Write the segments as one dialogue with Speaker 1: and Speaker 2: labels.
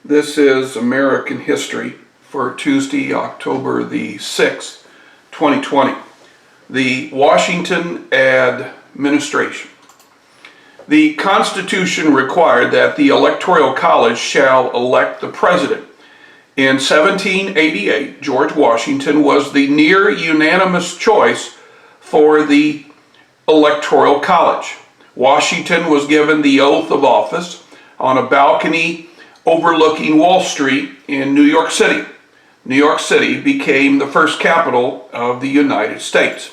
Speaker 1: This is American history for Tuesday, October the 6th, 2020. The Washington Administration. The Constitution required that the Electoral College shall elect the President. In 1788, George Washington was the near unanimous choice for the Electoral College. Washington was given the oath of office on a balcony overlooking Wall Street in New York City. New York City became the first capital of the United States.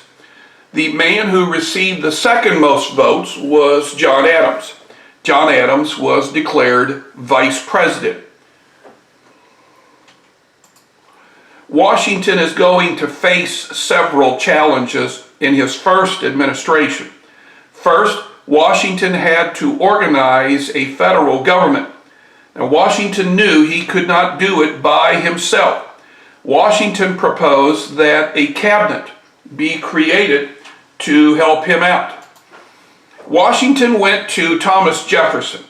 Speaker 1: The man who received the second most votes was John Adams. John Adams was declared vice president. Washington is going to face several challenges in his first administration. First, Washington had to organize a federal government. Now, Washington knew he could not do it by himself. Washington proposed that a cabinet be created to help him out. Washington went to Thomas Jefferson,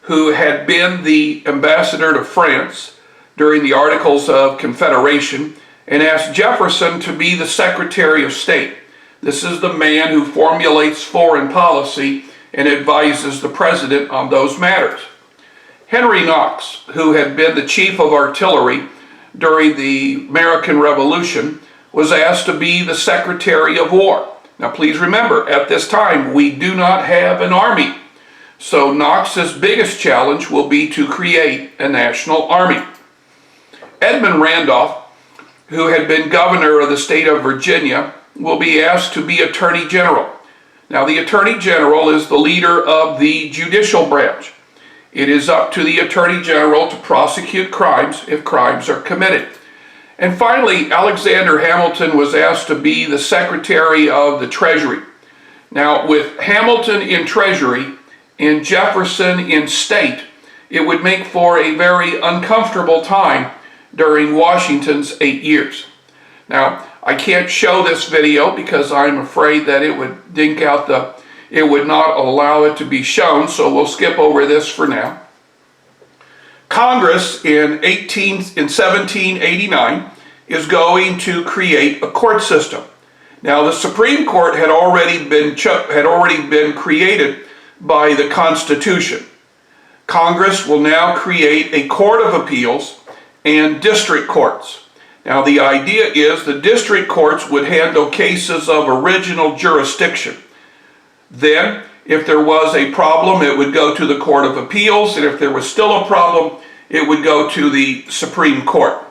Speaker 1: who had been the ambassador to France during the Articles of Confederation, and asked Jefferson to be the Secretary of State. This is the man who formulates foreign policy and advises the president on those matters. Henry Knox, who had been the chief of artillery during the American Revolution, was asked to be the Secretary of War. Now please remember, at this time we do not have an army. So Knox's biggest challenge will be to create a national army. Edmund Randolph, who had been governor of the state of Virginia, will be asked to be Attorney General. Now the Attorney General is the leader of the judicial branch. It is up to the Attorney General to prosecute crimes if crimes are committed. And finally, Alexander Hamilton was asked to be the Secretary of the Treasury. Now with Hamilton in Treasury and Jefferson in State, it would make for a very uncomfortable time during Washington's 8 years. Now, I can't show this video because I'm afraid that it would dink out it would not allow it to be shown, so we'll skip over this for now. Congress in 1789 is going to create a court system. Now, the Supreme Court had already been created by the Constitution. Congress will now create a Court of Appeals and district courts. Now the idea is the district courts would handle cases of original jurisdiction. Then, if there was a problem, it would go to the Court of Appeals, and if there was still a problem, it would go to the Supreme Court.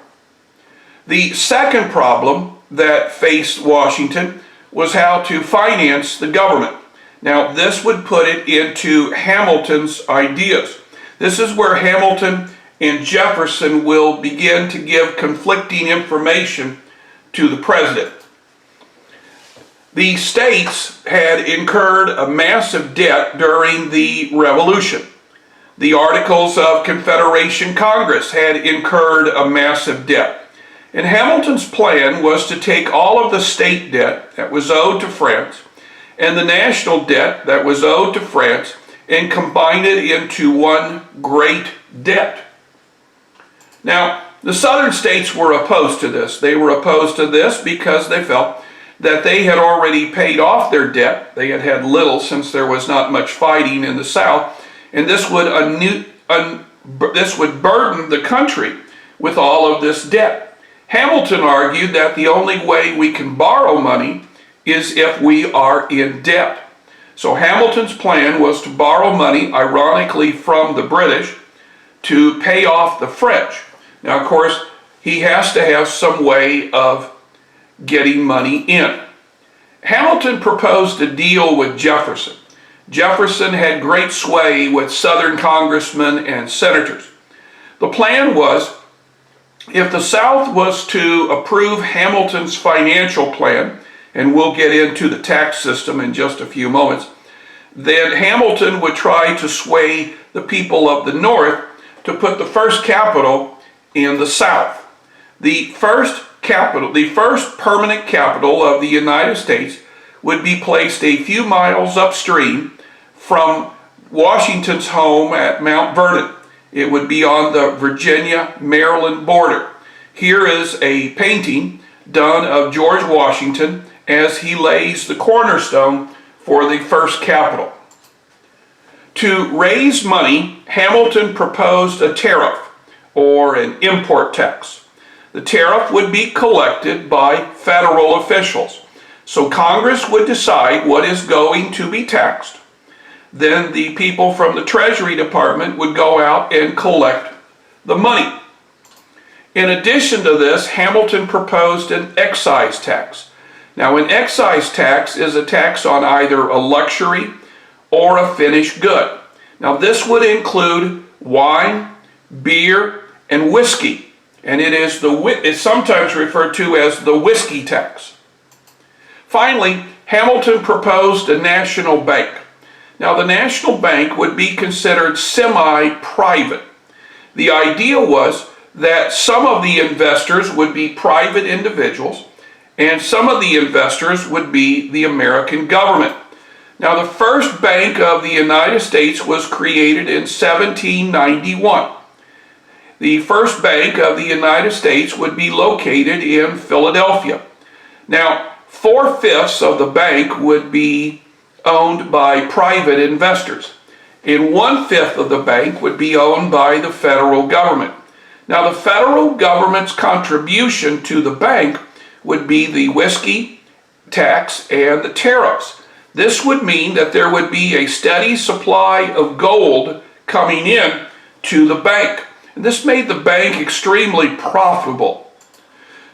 Speaker 1: The second problem that faced Washington was how to finance the government. Now this would put it into Hamilton's ideas. This is where Hamilton and Jefferson will begin to give conflicting information to the president. The states had incurred a massive debt during the Revolution. The Articles of Confederation Congress had incurred a massive debt. And Hamilton's plan was to take all of the state debt that was owed to France and the national debt that was owed to France and combine it into one great debt. Now, the southern states were opposed to this. They were opposed to this because they felt that they had already paid off their debt. They had had little since there was not much fighting in the South, and this would burden the country with all of this debt. Hamilton argued that the only way we can borrow money is if we are in debt. So Hamilton's plan was to borrow money, ironically from the British, to pay off the French. Now, of course, he has to have some way of getting money in. Hamilton proposed a deal with Jefferson. Jefferson had great sway with Southern congressmen and senators. The plan was, if the South was to approve Hamilton's financial plan, and we'll get into the tax system in just a few moments, then Hamilton would try to sway the people of the North to put the first capital in the South. The first permanent capital of the United States would be placed a few miles upstream from Washington's home at Mount Vernon. It would be on the Virginia-Maryland border. Here is a painting done of George Washington as he lays the cornerstone for the first Capitol. To raise money, Hamilton proposed a tariff, or an import tax. The tariff would be collected by federal officials. So Congress would decide what is going to be taxed. Then the people from the Treasury Department would go out and collect the money. In addition to this, Hamilton proposed an excise tax. Now, an excise tax is a tax on either a luxury or a finished good. Now, this would include wine, beer, and whiskey, and it's sometimes referred to as the whiskey tax. Finally, Hamilton proposed a national bank. Now, the national bank would be considered semi-private. The idea was that some of the investors would be private individuals, and some of the investors would be the American government. Now, the first Bank of the United States was created in 1791. The first Bank of the United States would be located in Philadelphia. Now, 4/5 of the bank would be owned by private investors, and 1/5 of the bank would be owned by the federal government. Now, the federal government's contribution to the bank would be the whiskey tax and the tariffs. This would mean that there would be a steady supply of gold coming in to the bank. And this made the bank extremely profitable.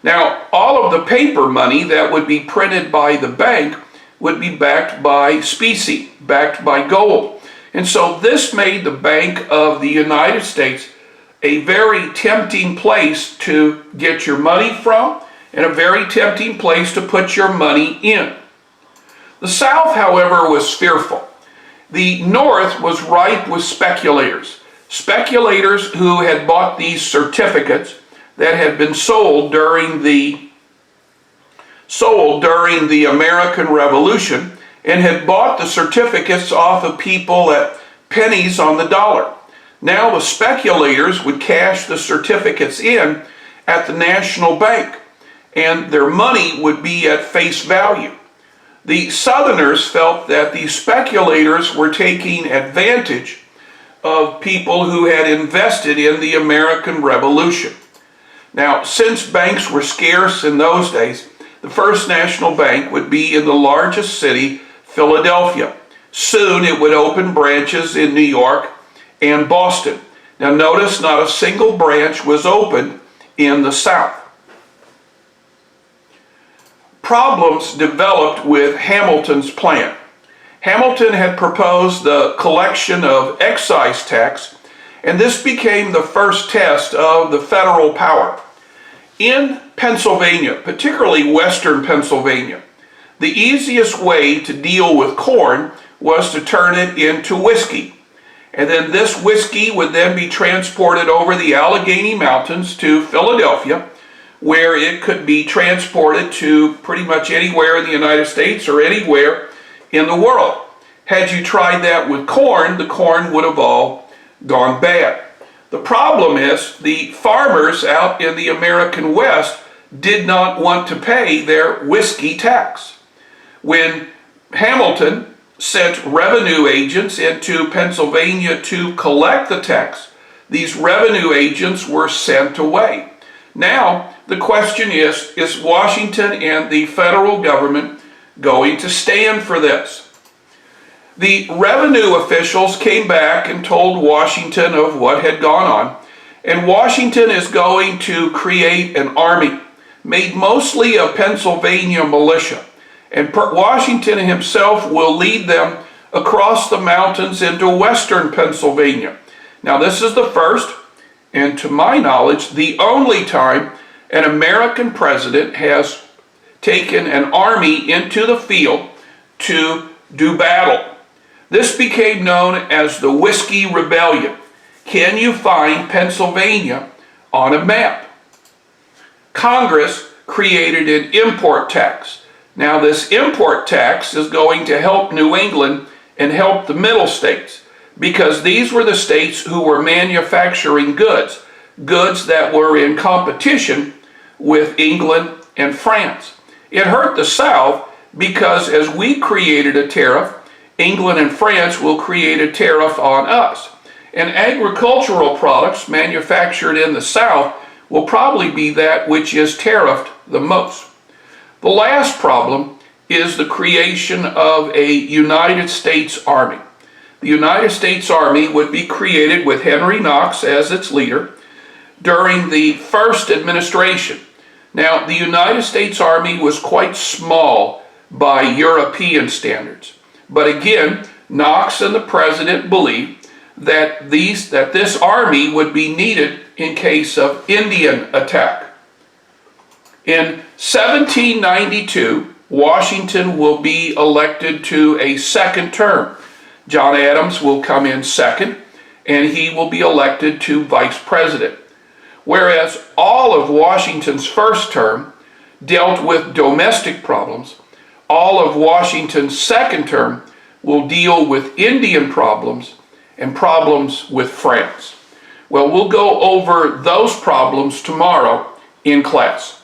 Speaker 1: Now, all of the paper money that would be printed by the bank would be backed by specie, backed by gold. And so this made the Bank of the United States a very tempting place to get your money from and a very tempting place to put your money in. The South, however, was fearful. The North was ripe with speculators. Speculators who had bought these certificates that had been sold during the American Revolution and had bought the certificates off of people at pennies on the dollar. Now the speculators would cash the certificates in at the national bank, and their money would be at face value. The Southerners felt that the speculators were taking advantage of people who had invested in the American Revolution. Now, since banks were scarce in those days, the first national bank would be in the largest city, Philadelphia. Soon it would open branches in New York and Boston. Now notice not a single branch was opened in the South. Problems developed with Hamilton's plan. Hamilton had proposed the collection of excise tax, and this became the first test of the federal power. In Pennsylvania, particularly western Pennsylvania, the easiest way to deal with corn was to turn it into whiskey. And then this whiskey would then be transported over the Allegheny Mountains to Philadelphia, where it could be transported to pretty much anywhere in the United States or anywhere in the world. Had you tried that with corn, the corn would have all gone bad. The problem is the farmers out in the American West did not want to pay their whiskey tax. When Hamilton sent revenue agents into Pennsylvania to collect the tax, these revenue agents were sent away. Now, the question is Washington and the federal government going to stand for this? The revenue officials came back and told Washington of what had gone on, and Washington is going to create an army made mostly of Pennsylvania militia, and Washington himself will lead them across the mountains into western Pennsylvania. Now, this is the first, and to my knowledge, the only time an American president has taken an army into the field to do battle. This became known as the Whiskey Rebellion. Can you find Pennsylvania on a map? Congress created an import tax. Now, this import tax is going to help New England and help the middle states. because these were the states who were manufacturing goods, goods that were in competition with England and France. It hurt the South because as we created a tariff, England and France will create a tariff on us. And agricultural products manufactured in the South will probably be that which is tariffed the most. The last problem is the creation of a United States Army. The United States Army would be created with Henry Knox as its leader during the first administration. Now, the United States Army was quite small by European standards. But again, Knox and the president believed that this army would be needed in case of Indian attack. In 1792, Washington will be elected to a second term. John Adams will come in second, and he will be elected to vice president. Whereas all of Washington's first term dealt with domestic problems, all of Washington's second term will deal with Indian problems and problems with France. Well, we'll go over those problems tomorrow in class.